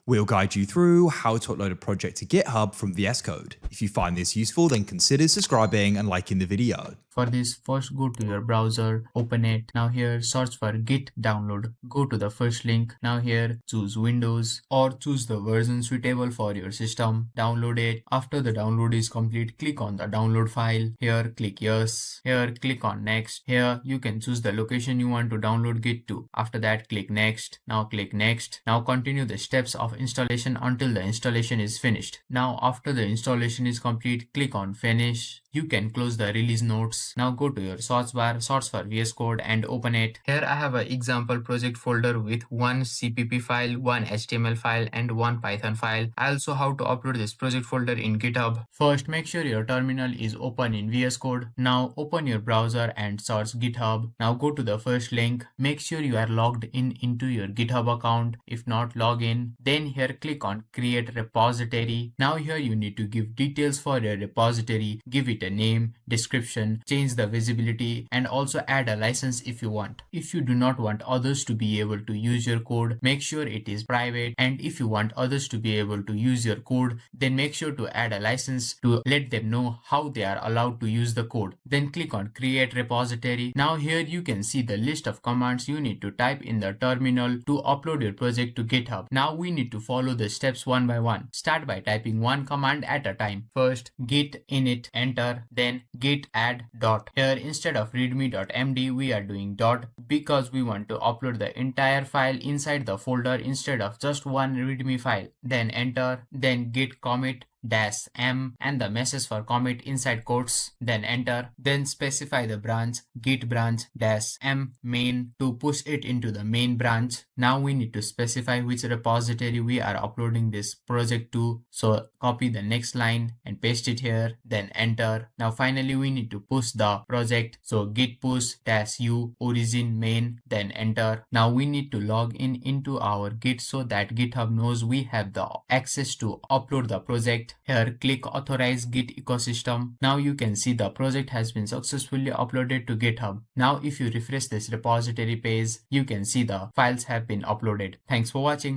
We'll guide you through how to upload a project to GitHub from VS Code. If you find this useful, then consider subscribing and liking the video. For this, first go to your browser, open it. Now here search for git download. Go to the first link. Now here choose Windows or choose the version suitable for your system. Download it. After the download is complete, click on the download file. Here click yes. Here click on next. Here you can choose the location you want to download Git to. After that click next. Now click next. Now continue the steps of installation until the installation is finished. Now after the installation is complete, click on finish. You can close the release notes. Now go to your source bar, search for VS Code and open it. Here I have an example project folder with one CPP file, one HTML file and one Python file. I also how to upload this project folder in GitHub. First, make sure your terminal is open in VS Code. Now open your browser and search GitHub. Now go to the first link. Make sure you are logged in into your GitHub account. If not, log in. Then here click on create repository. Now here you need to give details for your repository. Give it a name, description, change the visibility and also add a license if you want. If you do not want others to be able to use your code, make sure it is private, and if you want others to be able to use your code, then make sure to add a license to let them know how they are allowed to use the code. Then click on create repository. Now here you can see the list of commands you need to type in the terminal to upload your project to GitHub. Now we need to follow the steps one by one. Start by typing one command at a time. First git init, enter, then git add dot. Here instead of readme.md we are doing dot because we want to upload the entire file inside the folder instead of just one readme file. Then enter, then git commit -m and the message for commit inside quotes, then enter, then specify the branch git branch -m main to push it into the main branch. Now we need to specify which repository we are uploading this project to, so copy the next line and paste it here, then enter. Now finally we need to push the project, so git push -u origin main, then enter. Now we need to log in into our git so that GitHub knows we have the access to upload the project. Here click authorize git ecosystem. Now you can see the project has been successfully uploaded to GitHub. Now if you refresh this repository page, you can see the files have been uploaded. Thanks for watching.